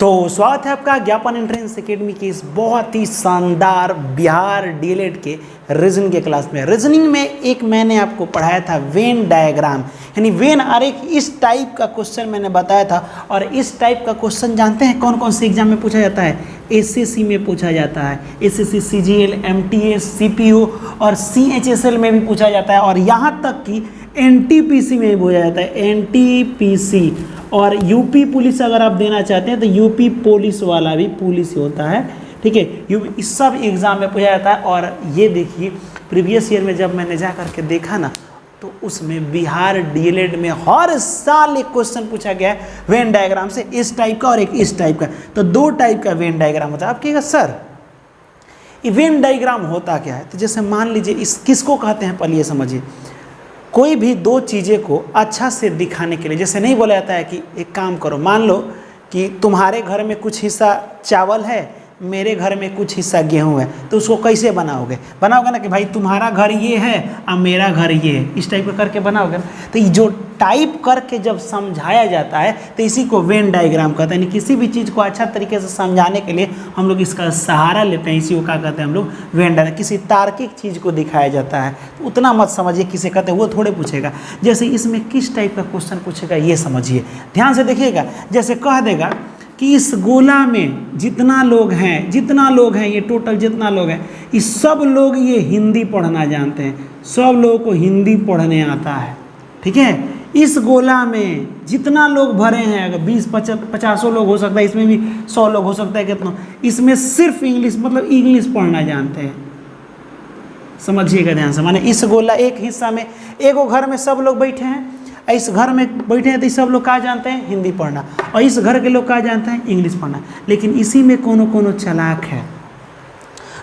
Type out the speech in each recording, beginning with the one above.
तो स्वागत है आपका ज्ञापन एंट्रेंस एकेडमी के इस बहुत ही शानदार बिहार डीएलएड के रीजनिंग के क्लास में। रीजनिंग में एक मैंने आपको पढ़ाया था वेन डायग्राम, यानी वेन आरेख। इस टाइप का क्वेश्चन मैंने बताया था, और इस टाइप का क्वेश्चन जानते हैं कौन कौन से एग्जाम में पूछा जाता है? एसएससी में पूछा जाता है, एसएससी, सीजीएल, एमटीएस, सीपीओ और सीएचएसएल में भी पूछा जाता है, और यहाँ तक कि एनटीपीसी में भी पूछा जाता है, एनटीपीसी। और यूपी पुलिस अगर आप देना चाहते हैं तो यूपी पुलिस वाला भी पुलिस होता है, ठीक है। इस सब एग्ज़ाम में पूछा जाता है। और ये देखिए प्रीवियस ईयर में जब मैंने जा करके देखा ना, तो उसमें बिहार डीएलएड में हर साल एक क्वेश्चन पूछा गया है वेन डायग्राम से, इस टाइप का और एक इस टाइप का। तो दो टाइप का वेन डायग्राम होता है। आप कहिएगा सर ये वेन डायग्राम होता क्या है? तो जैसे मान लीजिए इस किसको कहते हैं, पहले ये समझिए। कोई भी दो चीज़ें को अच्छा से दिखाने के लिए, जैसे नहीं बोला जाता है कि एक काम करो, मान लो कि तुम्हारे घर में कुछ हिस्सा चावल है, मेरे घर में कुछ हिस्सा गेहूं है, तो उसको कैसे बनाओगे? बनाओगे ना कि भाई तुम्हारा घर ये है और मेरा घर ये है, इस टाइप का करके बनाओगे ना। तो ये जो टाइप करके जब समझाया जाता है तो इसी को वेन डायग्राम कहते हैं। यानी किसी भी चीज़ को अच्छा तरीके से समझाने के लिए हम लोग इसका सहारा लेते हैं, इसी को क्या कहते हैं हम लोग? Venn diagram. किसी तार्किक चीज़ को दिखाया जाता है, तो उतना मत समझिए किसे कहते हैं, वो थोड़े पूछेगा। जैसे इसमें किस टाइप का क्वेश्चन पूछेगा ये समझिए, ध्यान से देखिएगा। जैसे कह देगा कि इस गोला में जितना लोग हैं ये टोटल जितना लोग हैं, इस सब लोग ये हिंदी पढ़ना जानते हैं, सब लोगों को हिंदी पढ़ने आता है, ठीक है। इस गोला में जितना लोग भरे हैं, अगर 20-50 लोग हो सकता है, इसमें भी 100 लोग हो सकता है, कितना, इसमें सिर्फ इंग्लिश, मतलब इंग्लिश पढ़ना जानते हैं। समझिएगा ध्यान से। माने इस गोला एक हिस्सा में, एक घर में सब लोग बैठे हैं, इस घर में बैठे हैं तो सब लोग क्या जानते हैं? हिंदी पढ़ना। और इस घर के लोग क्या जानते हैं? इंग्लिश पढ़ना। लेकिन इसी में कोनो चालाक है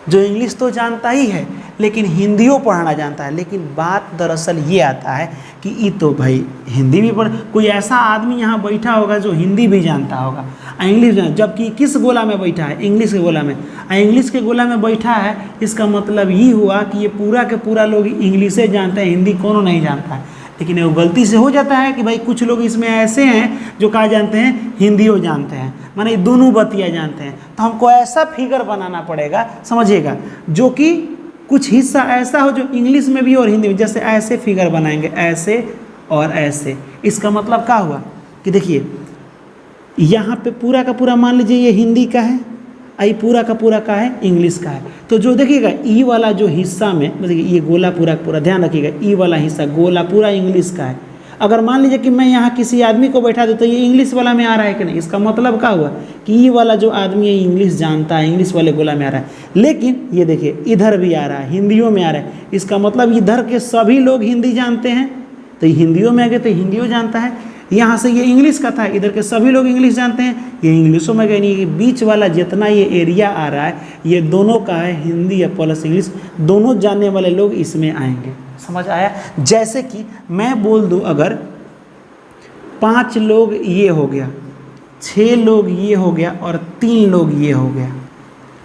जो इंग्लिश तो जानता ही है लेकिन हिंदियों पढ़ना जानता है। लेकिन बात दरअसल ये आता है कि ये तो भाई हिंदी भी पढ़, कोई ऐसा आदमी यहाँ बैठा होगा जो हिंदी भी जानता होगा इंग्लिश, जबकि किस गोला में बैठा है? इंग्लिश के गोला में। इंग्लिश के गोला में बैठा है, इसका मतलब ये हुआ कि ये पूरा के पूरा लोग इंग्लिशे जानते हैं, हिंदी कोनो नहीं जानता है। लेकिन वो गलती से हो जाता है कि भाई कुछ लोग इसमें ऐसे हैं जो क्या जानते हैं? हिंदियों जानते हैं, माने दोनों बतिया जानते हैं। तो हमको ऐसा फिगर बनाना पड़ेगा, समझिएगा, जो कि कुछ हिस्सा ऐसा हो जो इंग्लिश में भी और हिंदी में। जैसे ऐसे फिगर बनाएंगे, ऐसे और ऐसे। इसका मतलब क्या हुआ कि देखिए यहाँ पे पूरा का पूरा मान लीजिए ये हिंदी का है, आई पूरा का पूरा का है इंग्लिश का है। तो जो देखिएगा ई वाला जो हिस्सा में, देखिए ये गोला पूरा का पूरा, ध्यान रखिएगा, ई वाला हिस्सा गोला पूरा इंग्लिश का है। अगर मान लीजिए कि मैं यहाँ किसी आदमी को बैठा दूँ तो ये इंग्लिश वाला में आ रहा है कि नहीं? इसका मतलब क्या हुआ कि ई वाला जो आदमी है इंग्लिश जानता है, इंग्लिश वाले गोला में आ रहा है। लेकिन ये देखिए इधर भी आ रहा है, हिंदियों में आ रहा है। इसका मतलब इधर के सभी लोग हिंदी जानते हैं, तो हिंदियों में आ गए तो हिंदियों जानता है। यहाँ से ये इंग्लिश का था, इधर के सभी लोग इंग्लिश जानते हैं, ये इंग्लिशों में गए। नहीं, बीच वाला जितना ये एरिया आ रहा है ये दोनों का है, हिंदी या प्लस इंग्लिश, दोनों जानने वाले लोग इसमें आएंगे। समझ आया? जैसे कि मैं बोल दूं अगर 5 लोग ये हो गया, 6 लोग ये हो गया और 3 लोग ये हो गया,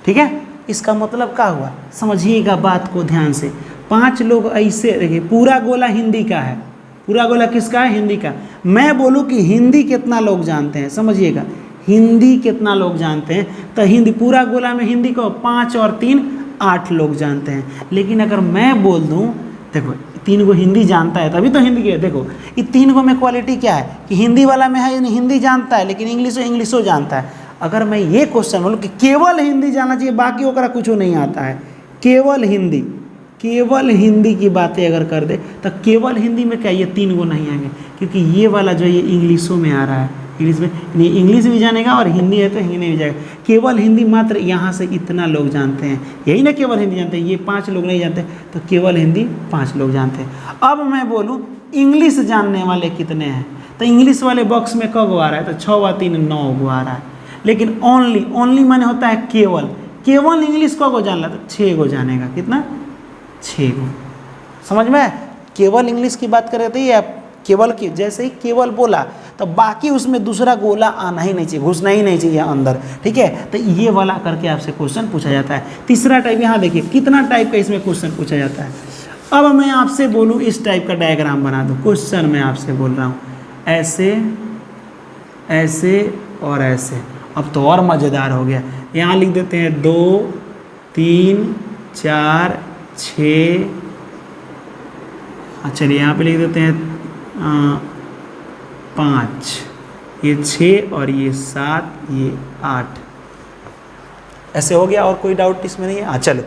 ठीक है। इसका मतलब क्या हुआ? समझिएगा बात को ध्यान से। 5 लोग ऐसे, देखिए पूरा गोला हिंदी का है, पूरा गोला किसका है? हिंदी का। मैं बोलूँ कि हिंदी कितना लोग जानते हैं, समझिएगा, हिंदी कितना लोग जानते हैं, तो हिंदी पूरा गोला में हिंदी को 5 और 3 8 लोग जानते हैं। लेकिन अगर मैं बोल दूं, देखो 3 को हिंदी जानता है तभी तो हिंदी के, देखो ये 3 को में क्वालिटी क्या है कि हिंदी वाला में है हिंदी जानता है लेकिन इंग्लिशो जानता है। अगर मैं ये क्वेश्चन बोलूँ कि केवल हिंदी जानना चाहिए, बाकी ओकरा कुछ नहीं आता है, केवल हिंदी की बातें अगर कर दे तो केवल हिंदी में क्या ये 3 को नहीं आएंगे, क्योंकि ये वाला जो ये इंग्लिशों में आ रहा है, इंग्लिश में इंग्लिश भी जानेगा और हिंदी है तो हिंदी भी जाएगा। केवल हिंदी मात्र यहाँ से इतना लोग जानते हैं, यही ना केवल हिंदी जानते हैं, ये 5 लोग नहीं जानते, तो केवल हिंदी 5 लोग जानते हैं। अब मैं बोलूँ इंग्लिश जानने वाले कितने हैं, तो इंग्लिश वाले बॉक्स में कब आ रहा है? तो 6 व 3 9 गो आ रहा है। लेकिन ओनली माने होता है केवल इंग्लिश को जान ला तो 6 गो जानेगा, कितना? 6 गो। समझ में? केवल इंग्लिश की बात कर रहे थे, आप केवल की जैसे ही केवल बोला तो बाकी उसमें दूसरा गोला आना ही नहीं चाहिए, घुसना ही नहीं चाहिए अंदर, ठीक है। तो ये वाला करके आपसे क्वेश्चन पूछा जाता है। तीसरा टाइप, यहाँ देखिए कितना टाइप का इसमें क्वेश्चन पूछा जाता है। अब मैं आपसे बोलूँ इस टाइप का डायग्राम बना दूँ, क्वेश्चन मैं आपसे बोल रहा हूँ ऐसे, ऐसे और ऐसे, अब तो और मज़ेदार हो गया। यहाँ लिख देते हैं 2 3 4 6, चलिए यहाँ पे लिख देते हैं 5, ये 6 और ये 7, ये 8, ऐसे हो गया। और कोई डाउट इसमें नहीं है? हाँ चलो,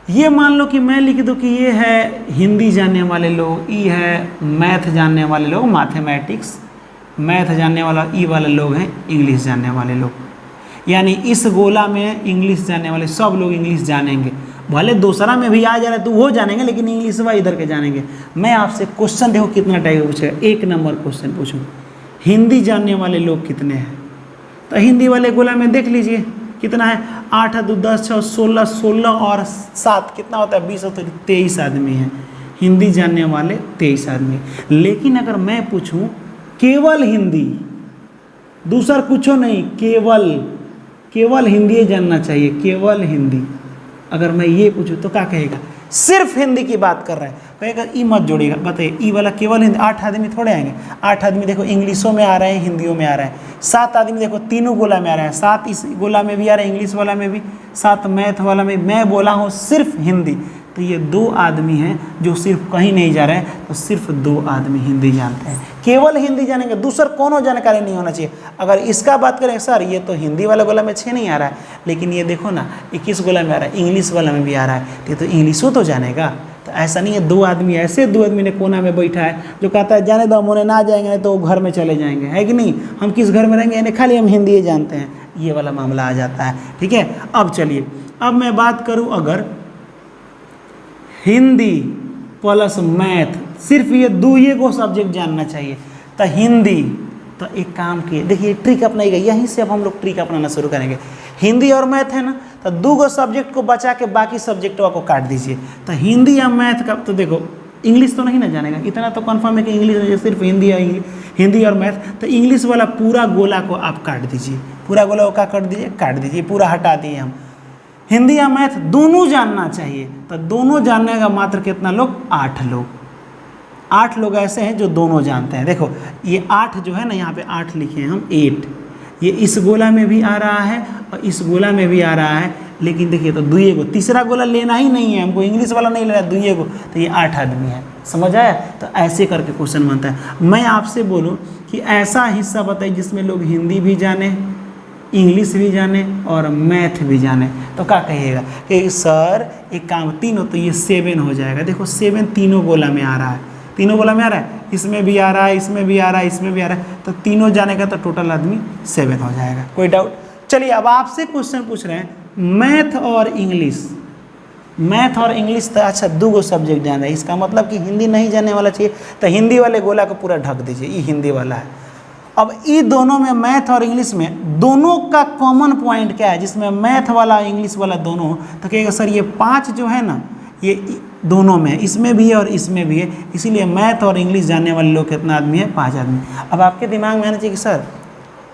ये मान लो कि मैं लिख दूँ कि ये है हिंदी जानने वाले लोग, ई है मैथ जानने वाले लोग, मैथमेटिक्स मैथ जानने वाला, ई वाले लोग हैं इंग्लिश जानने वाले लोग। यानी इस गोला में इंग्लिश जानने वाले सब लोग इंग्लिश जानेंगे, भले दूसरा में भी आ जा रहा है तो वो जानेंगे, लेकिन इंग्लिश वा इधर के जानेंगे। मैं आपसे क्वेश्चन देखो कितना टाइप पूछेगा। 1 नंबर क्वेश्चन पूछूँ, हिंदी जानने वाले लोग कितने हैं? तो हिंदी वाले गोला में देख लीजिए कितना है, 8 2 10 6 16, 16 और 7 कितना होता है 20, तो 23 आदमी हैं हिंदी जानने वाले, 23 आदमी। लेकिन अगर मैं पूछूं केवल हिंदी, दूसरा कुछ नहीं, केवल हिंदी जानना चाहिए, केवल हिंदी, अगर मैं ये पूछूं तो क्या कहेगा? सिर्फ हिंदी की बात कर रहे हैं, कहेगा ई मत जोड़िएगा। बताइए ई वाला केवल हिंदी, 8 आदमी थोड़े आएंगे, 8 आदमी देखो इंग्लिशों में आ रहे हैं, हिंदियों में आ रहे हैं। 7 आदमी देखो तीनों गोला में आ रहे हैं, 7 इस गोला में भी आ रहे हैं, इंग्लिश वाला में भी, 7 मैथ वाला में। मैं बोला हूँ सिर्फ हिंदी, तो ये 2 आदमी हैं जो सिर्फ कहीं नहीं जा रहे हैं, तो सिर्फ 2 आदमी हिंदी जानते हैं, केवल हिंदी जानेंगे, दूसरा कोनो जानकारी नहीं होना चाहिए। अगर इसका बात करें सर ये तो हिंदी वाला गोला में 6 नहीं आ रहा है, लेकिन ये देखो ना 21 गोला में आ रहा है, इंग्लिश वाला में भी आ रहा है, तो इंग्लिशो तो जानेगा। तो ऐसा नहीं है 2 आदमी, ऐसे 2 आदमी ने कोना में बैठा है जो कहता है जाने दो, हम उन्हें ना जाएंगे नहीं तो घर में चले जाएंगे, है कि नहीं? हम किस घर में रहेंगे, इन्हें खाली हम हिंदी जानते हैं, ये वाला मामला आ जाता है। ठीक है, अब चलिए, अब मैं बात करूँ अगर हिंदी प्लस मैथ, सिर्फ ये 2 को सब्जेक्ट जानना चाहिए, तो हिंदी, तो एक काम किए, देखिए ट्रिक अपनाइएगा, यहीं से अब हम लोग ट्रिक अपनाना शुरू करेंगे। हिंदी और मैथ है ना, तो 2 सब्जेक्ट को बचा के बाकी सब्जेक्टों को काट दीजिए। तो हिंदी या मैथ का, तो देखो इंग्लिश तो नहीं ना जानेगा, इतना तो कंफर्म है कि इंग्लिश सिर्फ हिंदी और मैथ, तो इंग्लिश वाला पूरा गोला को आप काट दीजिए, पूरा गोला को क्या काट दीजिए, पूरा हटा दिए हम। हिंदी या मैथ दोनों जानना चाहिए, तो दोनों जानने का मात्र कितना लोग? 8 लोग। 8 लोग ऐसे हैं जो दोनों जानते हैं। देखो ये 8 जो है ना, यहाँ पे 8 लिखे हैं हम, 8, ये इस गोला में भी आ रहा है और इस गोला में भी आ रहा है, लेकिन देखिए तो 2 को, तीसरा गोला लेना ही नहीं है हमको, इंग्लिश वाला नहीं लेना, 2 को, तो ये 8 आदमी है। समझ आया? तो ऐसे करके क्वेश्चन बनता है। मैं आपसे बोलूँ कि ऐसा हिस्सा बताइए जिसमें लोग हिंदी भी जाने, इंग्लिश भी जाने और मैथ भी जाने, तो क्या कहिएगा कि सर एक काम, तीनों, तो ये 7 हो जाएगा। देखो 7 तीनों गोला में आ रहा है, तीनों गोला में आ रहा है, इसमें भी आ रहा है, इसमें भी आ रहा है, इसमें भी आ रहा है, तो तीनों जाने का तो टोटल आदमी 7 हो जाएगा। कोई डाउट? चलिए अब आपसे क्वेश्चन पूछ रहे हैं मैथ और इंग्लिश, मैथ और इंग्लिश, तो अच्छा 2 सब्जेक्ट जान रहे हैं, इसका मतलब कि हिंदी नहीं जानने वाला चाहिए, तो हिंदी वाले गोला को पूरा ढक दीजिए, ये हिंदी वाला है। अब ये दोनों में, मैथ और इंग्लिश में, दोनों का कॉमन पॉइंट क्या है जिसमें मैथ वाला इंग्लिश वाला दोनों? तो कहेगा सर ये 5 जो है ना, ये दोनों में, इसमें भी है और इसमें भी है, इसीलिए मैथ और इंग्लिश जानने वाले लोग कितना आदमी है? 5 आदमी। अब आपके दिमाग में आना चाहिए कि सर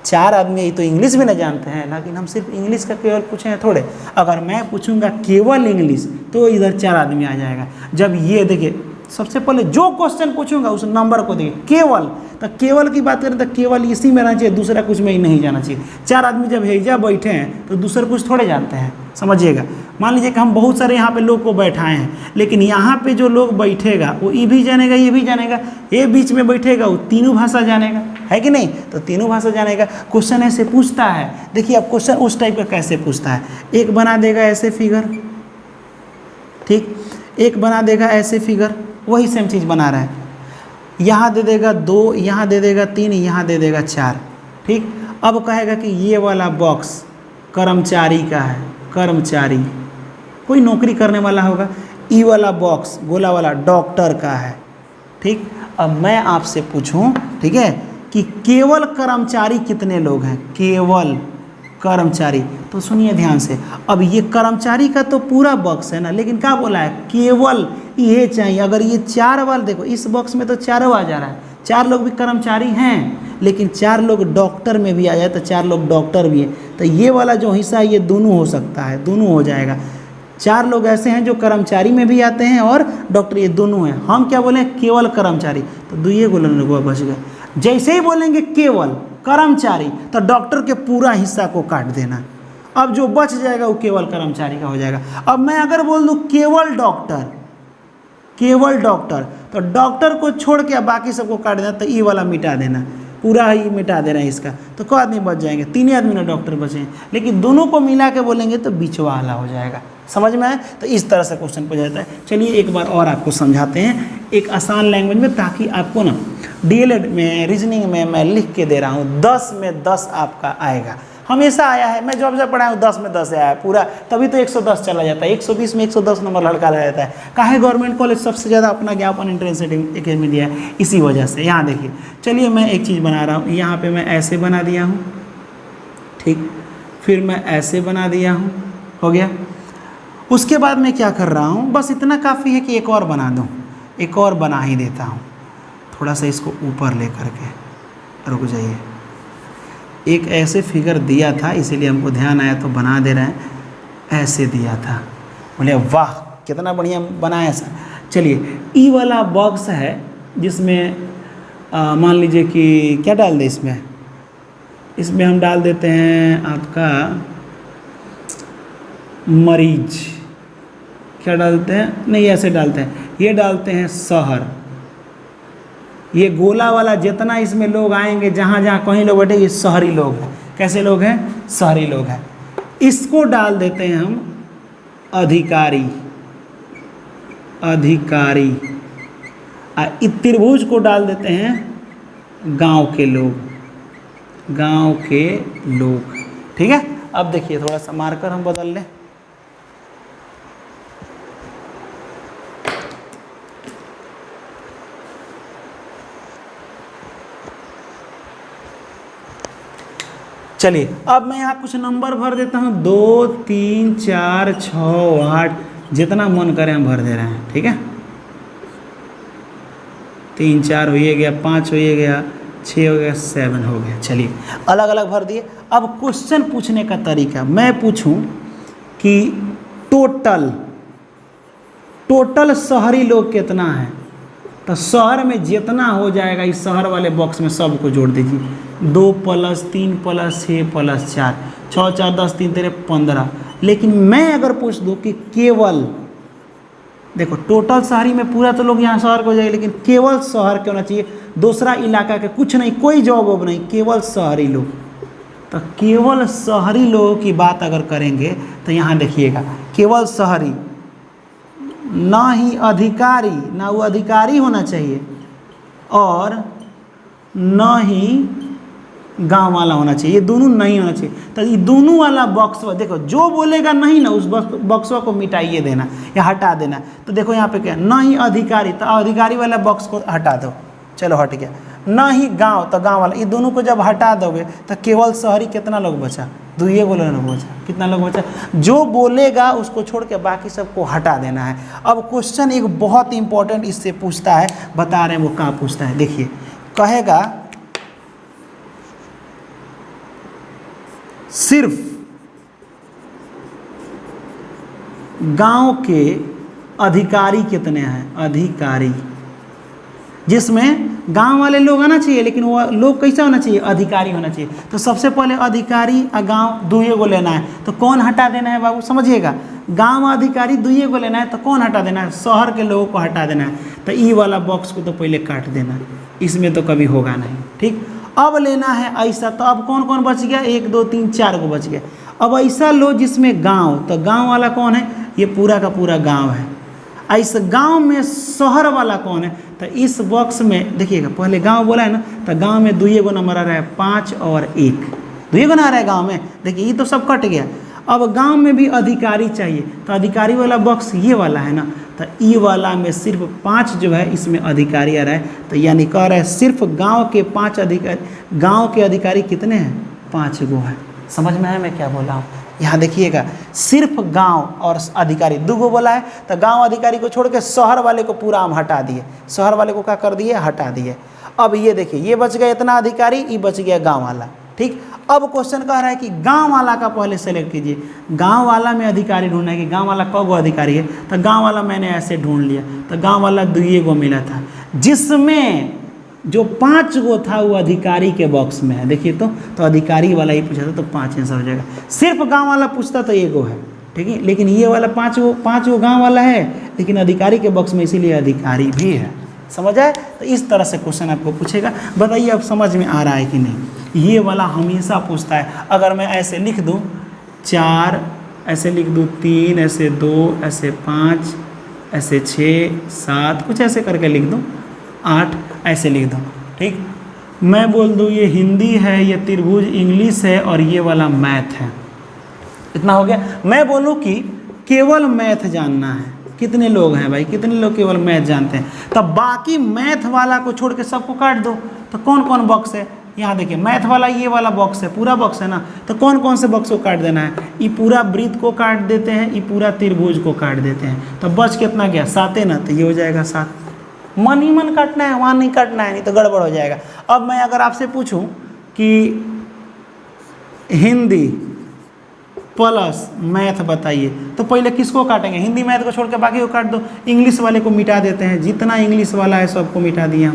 4 आदमी ये तो इंग्लिश भी नहीं जानते हैं, लेकिन हम सिर्फ इंग्लिश का केवल पूछे हैं थोड़े। अगर मैं पूछूंगा केवल इंग्लिश तो इधर 4 आदमी आ जाएगा। जब ये देखिए सबसे पहले जो क्वेश्चन पूछूंगा उस नंबर को देखिए, केवल, तो केवल की बात करें तो केवल इसी में रहना चाहिए, दूसरा कुछ में ही नहीं जाना चाहिए। 4 आदमी जब हेजा बैठे हैं तो दूसरा कुछ थोड़े जानते हैं, समझिएगा। मान लीजिए कि हम बहुत सारे यहाँ पे लोग को बैठाए हैं, लेकिन यहाँ पे जो लोग बैठेगा वो ये भी जानेगा, ये भी जानेगा, ये बीच में बैठेगा वो तीनों भाषा जानेगा, है कि नहीं? तो तीनों भाषा जानेगा। क्वेश्चन ऐसे पूछता है, देखिए अब क्वेश्चन उस टाइप का कैसे पूछता है, एक बना देगा ऐसे फिगर, ठीक, एक बना देगा ऐसे फिगर, वही सेम चीज़ बना रहा है, यहाँ दे देगा 2, यहाँ दे देगा 3, यहाँ दे देगा 4, ठीक। अब कहेगा कि ये वाला बॉक्स कर्मचारी का है, कर्मचारी कोई नौकरी करने वाला होगा, ई वाला बॉक्स गोला वाला डॉक्टर का है, ठीक। अब मैं आपसे पूछूं, ठीक है, कि केवल कर्मचारी कितने लोग हैं? केवल कर्मचारी, तो सुनिए ध्यान से। अब ये कर्मचारी का तो पूरा बॉक्स है ना, लेकिन क्या बोला है? केवल ये चाहिए। अगर ये 4 वाला देखो, इस बॉक्स में तो 4 आ जा रहा है, 4 लोग भी कर्मचारी हैं, लेकिन 4 लोग डॉक्टर में भी आ जाए तो 4 लोग डॉक्टर भी है, तो ये वाला जो हिस्सा है ये दोनों हो सकता है, दोनों हो जाएगा। 4 लोग ऐसे हैं जो कर्मचारी में भी आते हैं और डॉक्टर, ये दोनों हैं। हम क्या बोले? केवल कर्मचारी, तो 2 गोला बच गए। जैसे ही बोलेंगे केवल, कर्मचारी, तो डॉक्टर के पूरा हिस्सा को काट देना। अब जो बच जाएगा वो केवल कर्मचारी का हो जाएगा। अब मैं अगर बोल दूं केवल डॉक्टर, केवल डॉक्टर, तो डॉक्टर को छोड़ के बाकी सबको काट देना, तो ई वाला मिटा देना, पूरा ही मिटा देना इसका, तो क आदमी बच जाएंगे, 3 आदमी ना डॉक्टर बचे हैं। लेकिन दोनों को मिला के बोलेंगे तो बीच वाला हो जाएगा। समझ में आए? तो इस तरह से क्वेश्चन पूछा जाता है। चलिए एक बार और आपको समझाते हैं एक आसान लैंग्वेज में, ताकि आपको ना डीएलएड में रीजनिंग में मैं लिख के दे रहा हूँ 10 में 10 आपका आएगा, हमेशा आया है। मैं जब पढ़ाया हूँ 10 में 10 आया है पूरा, तभी तो 110 चला जाता है, 120 में 110 नंबर लड़का ला जाता है। काहे गवर्नमेंट कॉलेज सबसे ज़्यादा अपना ज्ञापन एंट्रेंस एकेडमी दिया है, इसी वजह से। यहाँ देखिए, चलिए मैं एक चीज़ बना रहा हूँ, यहाँ पे मैं ऐसे बना दिया हूँ, ठीक, फिर मैं ऐसे बना दिया हूँ, हो गया। उसके बाद मैं क्या कर रहा हूँ, बस इतना काफ़ी है कि एक और बना दूँ, एक और बना ही देता हूँ, थोड़ा सा इसको ऊपर ले करके, रुक जाइए। एक ऐसे फिगर दिया था इसीलिए हमको ध्यान आया तो बना दे रहे हैं, ऐसे दिया था, बोले वाह कितना बढ़िया बनाया सर। चलिए ई वाला बॉक्स है जिसमें मान लीजिए कि क्या डाल दें इसमें, इसमें हम डाल देते हैं आपका मरीज, क्या डालते हैं, नहीं ऐसे डालते हैं, ये डालते हैं शहर। ये गोला वाला जितना इसमें लोग आएंगे, जहाँ जहाँ कहीं लोग बैठे, ये शहरी लोग हैं। कैसे लोग हैं? शहरी लोग हैं। इसको डाल देते हैं हम अधिकारी, अधिकारी। त्रिभुज को डाल देते हैं गांव के लोग, गांव के लोग। ठीक है, अब देखिए थोड़ा सा मार्कर हम बदल लें। चलिए अब मैं यहाँ कुछ नंबर भर देता हूँ, 2 3 4 6 8, जितना मन करे हम भर दे रहे हैं। ठीक है, 3 4 हो गया, 5 हो गया, 6 हो गया, 7 हो गया। चलिए अलग अलग भर दिए। अब क्वेश्चन पूछने का तरीका, मैं पूछूं कि टोटल शहरी लोग कितना है, तो शहर में जितना हो जाएगा इस शहर वाले बॉक्स में सबको जोड़ दीजिए। 2 + 3 + 6 + 4, 6 4 10 3 13 15। लेकिन मैं अगर पूछ दूं कि केवल, देखो टोटल शहरी में पूरा तो लोग यहाँ शहर को हो जाएगा, लेकिन केवल शहर के होना चाहिए, दूसरा इलाका के कुछ नहीं, कोई जॉब वॉब नहीं, केवल शहरी लोग। तो केवल शहरी लोगों की बात अगर करेंगे तो यहाँ देखिएगा, केवल शहरी, ना ही अधिकारी, ना वो अधिकारी होना चाहिए, और ना ही गांव वाला होना चाहिए, ये दोनों नहीं होना चाहिए। तो ये दोनों वाला बॉक्स देखो, जो बोलेगा नहीं ना उस बॉक्सवा को मिटाइए देना या हटा देना। तो देखो यहाँ पे क्या, ना ही अधिकारी, तो अधिकारी वाला बॉक्स को हटा दो, चलो हट गया। ना ही गांव, तो गांव वाला, ये दोनों को जब हटा दोगे तो केवल शहरी कितना लोग बचा, 2 लोग बचा। कितना लोग बचा? जो बोलेगा उसको छोड़ के बाकी सबको हटा देना है। अब क्वेश्चन एक बहुत इंपॉर्टेंट इससे पूछता है, बता रहे हैं वो कहाँ पूछता है। देखिए कहेगा सिर्फ गांव के अधिकारी कितने हैं, अधिकारी, जिसमें गांव वाले लोग आना चाहिए, लेकिन वो लोग कैसा होना चाहिए, अधिकारी होना चाहिए। तो सबसे पहले अधिकारी और गांव 2 को लेना है, तो कौन हटा देना है बाबू, समझिएगा। गांव अधिकारी 2 को लेना है, तो कौन हटा देना है, शहर के लोगों को हटा देना है। तो ई वाला बॉक्स को तो पहले काट देना, इसमें तो कभी होगा नहीं। ठीक, अब लेना है ऐसा, तो अब कौन कौन बच गया, 1 2 3 4 को बच गया। अब ऐसा लो जिसमें गाँव, तो गाँव वाला कौन है, ये पूरा का पूरा गाँव है। इस गांव में शहर वाला कौन है, तो इस बॉक्स में देखिएगा, पहले गांव बोला है ना, तो गांव में 2 नंबर आ रहा है, 5 और 1, 2 आ रहा है गांव में। देखिए ये तो सब कट गया। अब गांव में भी अधिकारी चाहिए, तो अधिकारी वाला बॉक्स ये वाला है ना, तो ई वाला में सिर्फ 5 जो है इसमें अधिकारी आ रहा है। तो यानी कह रहा है सिर्फ गाँव के 5 अधिकारी, गाँव के अधिकारी कितने हैं, 5 गो है। समझ में आया मैं क्या बोला हूँ? यहाँ देखिएगा, सिर्फ गांव और अधिकारी 2 बोला है, तो गांव अधिकारी को छोड़ के शहर वाले को पूरा हम हटा दिए, शहर वाले को क्या कर दिए, हटा दिए। अब ये देखिए, ये बच गया इतना अधिकारी, ये बच गया गांव वाला। ठीक, अब क्वेश्चन कह रहा है कि गांव वाला का पहले सेलेक्ट कीजिए। गांव वाला में अधिकारी ढूंढना है कि गांव वाला कौ गो अधिकारी है, तो गांव वाला मैंने ऐसे ढूंढ लिया, तो गांव वाला 2 मिला था, जिसमें जो 5 गो था वो अधिकारी के बॉक्स में है। देखिए तो अधिकारी वाला ही पूछा था तो 5 आंसर हो जाएगा। सिर्फ गांव वाला पूछता तो 1 गो है, ठीक है, लेकिन ये वाला 5 गो गांव वाला है, लेकिन अधिकारी के बॉक्स में इसीलिए अधिकारी भी है। समझ आए? तो इस तरह से क्वेश्चन आपको पूछेगा। बताइए अब समझ में आ रहा है कि नहीं? ये वाला हमेशा पूछता है। अगर मैं ऐसे लिख दूँ 4, ऐसे लिख दूँ 3, ऐसे 2, ऐसे 5, ऐसे 6, 7, कुछ ऐसे करके लिख दूँ, 8 ऐसे लिख दूँ, ठीक। मैं बोल दूँ ये हिंदी है, ये त्रिभुज इंग्लिश है और ये वाला मैथ है। इतना हो गया। मैं बोलूँ कि केवल मैथ जानना है। कितने लोग हैं भाई? कितने लोग केवल मैथ जानते हैं? तब बाकी मैथ वाला को छोड़ के सबको काट दो। तो कौन कौन बॉक्स है? यहाँ देखिए मैथ वाला ये वाला बॉक्स है, पूरा बॉक्स है ना। तो कौन कौन से बॉक्स को काट देना है? ये पूरा वृत्त को काट देते हैं, ये पूरा त्रिभुज को काट देते हैं। तो बच कितना गया? 7 है ना। तो ये हो जाएगा 7। मन ही मन काटना है, वहाँ नहीं काटना है, नहीं तो गड़बड़ हो जाएगा। अब मैं अगर आपसे पूछूं कि हिंदी प्लस मैथ बताइए, तो पहले किसको काटेंगे? हिंदी मैथ को छोड़ के बाकी को काट दो। इंग्लिश वाले को मिटा देते हैं, जितना इंग्लिश वाला है सबको मिटा दिया,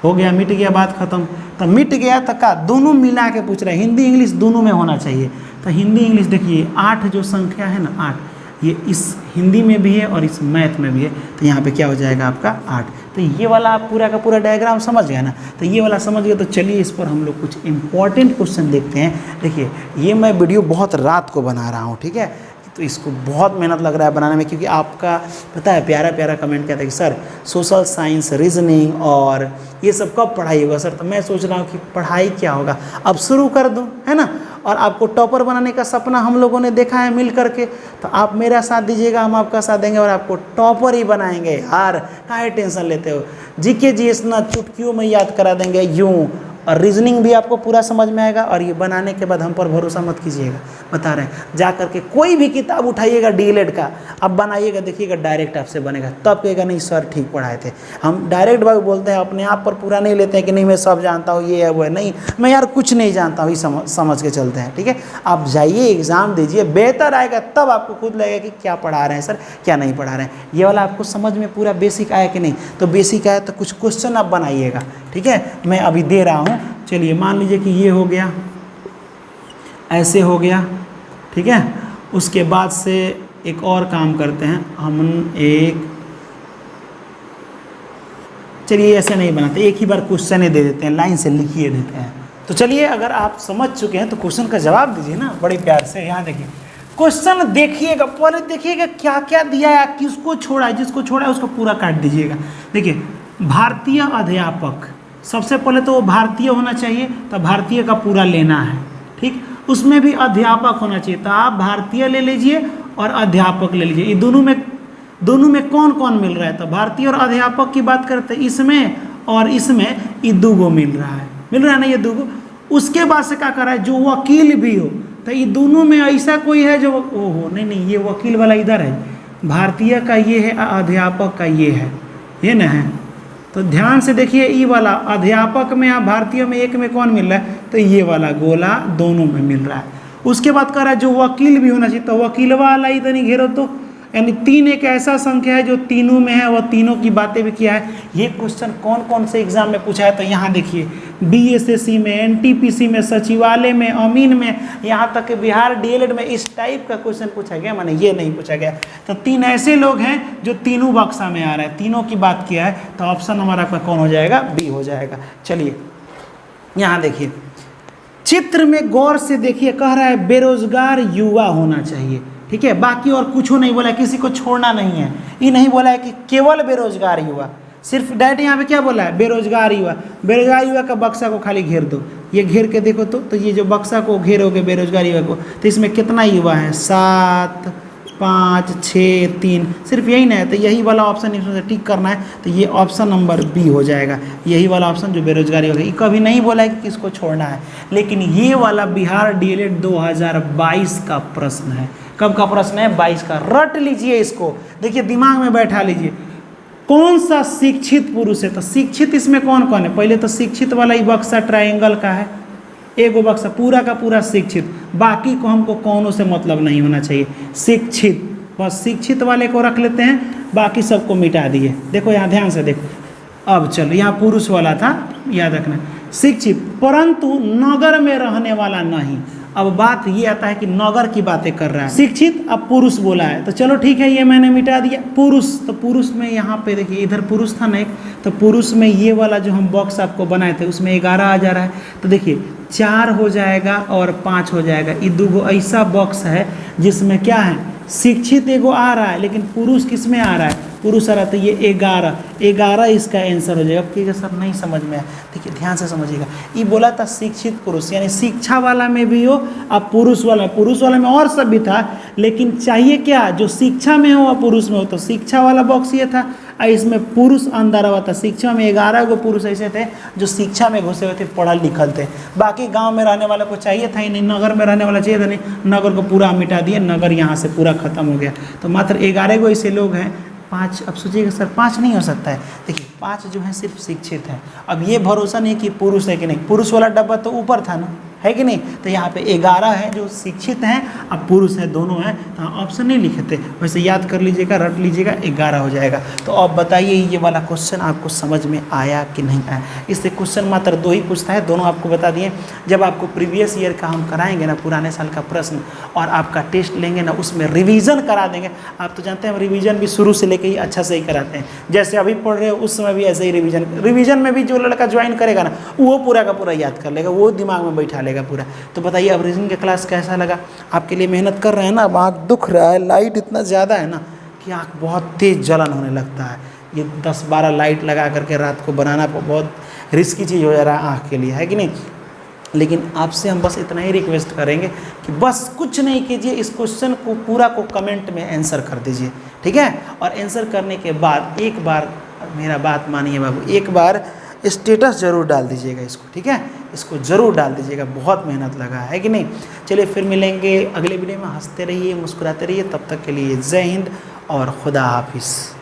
हो गया, मिट गया, बात खत्म। तो मिट गया तो का दोनों मिला के पूछ रहे हैं, हिंदी इंग्लिश दोनों में होना चाहिए। तो हिंदी इंग्लिश देखिए 8 जो संख्या है ना 8, ये इस हिंदी में भी है और इस मैथ में भी है। तो यहाँ पे क्या हो जाएगा आपका 8। तो ये वाला आप पूरा का पूरा डायग्राम समझ गया ना। तो ये वाला समझ गए। तो चलिए इस पर हम लोग कुछ इंपॉर्टेंट क्वेश्चन देखते हैं। देखिए ये मैं वीडियो बहुत रात को बना रहा हूँ, ठीक है, तो इसको बहुत मेहनत लग रहा है बनाने में, क्योंकि आपका पता है प्यारा प्यारा कमेंट कहता है कि सर सोशल साइंस, रीजनिंग और ये सब कब पढ़ाई होगा सर। तो मैं सोच रहा हूँ कि पढ़ाई क्या होगा, अब शुरू कर दूँ, है ना। और आपको टॉपर बनाने का सपना हम लोगों ने देखा है मिल करके, तो आप मेरा साथ दीजिएगा, हम आपका साथ देंगे और आपको टॉपर ही बनाएंगे यार। काहे टेंशन लेते हो? जीके जीएस ना चुटकियों में याद करा देंगे यूँ, और रीजनिंग भी आपको पूरा समझ में आएगा। और ये बनाने के बाद हम पर भरोसा मत कीजिएगा, बता रहे हैं, जा करके कोई भी किताब उठाइएगा डीएलएड का, अब बनाइएगा, देखिएगा डायरेक्ट आपसे बनेगा। तब कहेगा नहीं सर ठीक पढ़ाए थे। हम डायरेक्ट बात बोलते हैं, अपने आप पर पूरा नहीं लेते हैं कि नहीं मैं सब जानता हूँ, ये है वो है। नहीं, मैं यार कुछ नहीं जानता हूँ, समझ के चलते हैं, ठीक है। आप जाइए एग्ज़ाम दीजिए, बेहतर आएगा, तब आपको खुद लगेगा कि क्या पढ़ा रहे हैं सर, क्या नहीं पढ़ा रहे हैं। ये वाला आपको समझ में पूरा बेसिक आया कि नहीं? तो बेसिक आया तो कुछ क्वेश्चन आप बनाइएगा, ठीक है। मैं अभी दे रहा हूँ। चलिए मान लीजिए कि ये हो गया, ऐसे हो गया, ठीक है। उसके बाद से एक और काम करते हैं हम, चलिए ऐसे नहीं बनाते, एक ही बार क्वेश्चन ही दे देते हैं, लाइन से लिखिए देते हैं। तो चलिए अगर आप समझ चुके हैं तो क्वेश्चन का जवाब दीजिए ना बड़े प्यार से। यहाँ देखिए क्वेश्चन देखिएगा, पहले देखिएगा क्या क्या दिया है, किसको छोड़ा है, जिसको छोड़ा है उसको पूरा काट दीजिएगा। देखिए भारतीय अध्यापक, सबसे पहले तो वो भारतीय होना चाहिए, तो भारतीय का पूरा लेना है, ठीक। उसमें भी अध्यापक होना चाहिए, तो आप भारतीय ले लीजिए और अध्यापक ले लीजिए। ये दोनों में कौन कौन मिल रहा है? तो भारतीय और अध्यापक की बात करते हैं, इसमें और इसमें ये 2 गो मिल रहा है ना, ये 2 गो। उसके बाद से क्या कर रहा है, जो वकील भी हो, तो ये दोनों में ऐसा कोई है जो ओहो नहीं, ये वकील वाला इधर है, भारतीय का ये है, अध्यापक का ये है, ये ना है। तो ध्यान से देखिए, ई वाला अध्यापक में या भारतीय में एक में कौन मिल रहा है? तो ये वाला गोला दोनों में मिल रहा है। उसके बाद कह रहा है जो वकील भी होना चाहिए, तो वकील वाला इधर नहीं घेरो, तो यानी 3 एक ऐसा संख्या है जो तीनों में है, वह तीनों की बातें भी किया है। ये क्वेश्चन कौन कौन से एग्जाम में पूछा है? तो यहाँ देखिए बीएसएससी में, एनटीपीसी में, सचिवालय में, अमीन में, यहाँ तक कि बिहार डीएलएड में इस टाइप का क्वेश्चन पूछा गया, माने ये नहीं पूछा गया। तो 3 ऐसे लोग हैं जो तीनों बक्सा में आ रहे हैं, तीनों की बात किया है। तो ऑप्शन हमारा आपका कौन हो जाएगा? बी हो जाएगा। चलिए यहाँ देखिए चित्र में गौर से देखिए, कह रहा है बेरोजगार युवा होना चाहिए, ठीक है। बाकी और कुछ नहीं बोला है, किसी को छोड़ना नहीं है। ये नहीं बोला है कि केवल बेरोजगार युवा, सिर्फ डायरेक्ट यहाँ पे क्या बोला है? बेरोजगार युवा। बेरोजगार युवा का बक्सा को खाली घेर दो, ये घेर के देखो तो ये जो बक्सा को घेरोगे बेरोजगार युवा को, तो इसमें कितना युवा है? 7, 5, 6, 3, सिर्फ यही ना है। तो यही वाला ऑप्शन इसमें टिक करना है, तो ये ऑप्शन नंबर बी हो जाएगा, यही वाला ऑप्शन जो बेरोजगारी होगा। ये कभी नहीं बोला है कि किसको छोड़ना है, लेकिन ये वाला बिहार डीएलएड 2022 का प्रश्न है। कब का प्रश्न है? 22 का। रट लीजिए इसको, देखिए दिमाग में बैठा लीजिए। कौन सा शिक्षित पुरुष है? तो शिक्षित इसमें कौन कौन है? पहले तो शिक्षित वाला ही बक्सा ट्रायंगल का है, एगो बक्सा पूरा का पूरा शिक्षित, बाकी को हमको कौनों से मतलब नहीं होना चाहिए, शिक्षित, बस शिक्षित वाले को रख लेते हैं, बाकी सबको मिटा दिए। देखो यहाँ ध्यान से देखो, अब चलो, यहाँ पुरुष वाला था, याद रखना, शिक्षित परंतु नगर में रहने वाला नहीं। अब बात ये आता है कि नगर की बातें कर रहा है, शिक्षित अब पुरुष बोला है, तो चलो ठीक है, ये मैंने मिटा दिया। पुरुष, तो पुरुष में यहाँ पे देखिए इधर पुरुष था ना एक, तो पुरुष में ये वाला जो हम बॉक्स आपको बनाए थे उसमें 11 आ जा रहा है, तो देखिए 4 हो जाएगा और 5 हो जाएगा। ये दो ऐसा बॉक्स है जिसमें क्या है, शिक्षित एगो आ रहा है, लेकिन पुरुष किस में आ रहा है, पुरुष आ रहा है, तो ये 11 इसका आंसर हो जाएगा। ठीक है सर, नहीं समझ में आया, देखिए ध्यान से समझिएगा, ये बोला था शिक्षित पुरुष, यानी शिक्षा वाला में भी हो, अब पुरुष वाला में और सब भी था, लेकिन चाहिए क्या, जो शिक्षा में हो और पुरुष में हो, तो शिक्षा वाला बॉक्स ये था, और इसमें पुरुष अंदर हुआ था। शिक्षा में 11 गो पुरुष ऐसे थे जो शिक्षा में घुसे हुए थे, पढ़ल लिखल थे। बाकी गांव में रहने वाला को चाहिए था ही नहीं, नगर में रहने वाला चाहिए था नहीं, नगर को पूरा मिटा दिया, नगर यहाँ से पूरा खत्म हो गया। तो मात्र 11 गो ऐसे लोग हैं। 5, अब सोचिएगा सर 5 नहीं हो सकता है, देखिए 5 जो है सिर्फ शिक्षित है। अब ये भरोसा नहीं कि पुरुष है कि नहीं, पुरुष वाला डब्बा तो ऊपर था ना, है कि नहीं, तो यहाँ पे 11 है जो शिक्षित हैं, अब पुरुष है, दोनों हैं, तो ऑप्शन नहीं लिखे थे। वैसे याद कर लीजिएगा, रट लीजिएगा, 11 हो जाएगा। तो अब बताइए ये वाला क्वेश्चन आपको समझ में आया कि नहीं आया। इससे क्वेश्चन मात्र 2 ही पूछता है, दोनों आपको बता दिए। जब आपको प्रीवियस ईयर का हम कराएंगे ना, पुराने साल का प्रश्न, और आपका टेस्ट लेंगे ना, उसमें रिविज़न करा देंगे। आप तो जानते हैं हम रिविज़न भी शुरू से लेकर ही अच्छा से ही कराते हैं, जैसे अभी पढ़ रहे हो उस समय भी ऐसे ही रिविज़न में भी जो लड़का ज्वाइन करेगा ना, वो पूरा का पूरा याद कर लेगा, वो दिमाग में बैठा लेगा पूरा। तो बताइए अब रीजनिंग का क्लास कैसा लगा, आपके लिए मेहनत कर रहे हैं ना। अब आँख दुख रहा है, लाइट इतना ज़्यादा है ना कि आँख बहुत तेज़ जलन होने लगता है। ये 10-12 लाइट लगा करके रात को बनाना बहुत रिस्की चीज़ हो जा रहा है आँख के लिए, है कि नहीं। लेकिन आपसे हम बस इतना ही रिक्वेस्ट करेंगे कि बस कुछ नहीं कीजिए, इस क्वेश्चन को पूरा को कमेंट में आंसर कर दीजिए, ठीक है। और आंसर करने के बाद एक बार मेरा बात मानिए बाबू, एक बार स्टेटस जरूर डाल दीजिएगा इसको, ठीक है, इसको ज़रूर डाल दीजिएगा, बहुत मेहनत लगा है कि नहीं। चलिए फिर मिलेंगे अगले वीडियो में, हंसते रहिए, मुस्कुराते रहिए, तब तक के लिए जय हिंद और खुदा हाफिज़।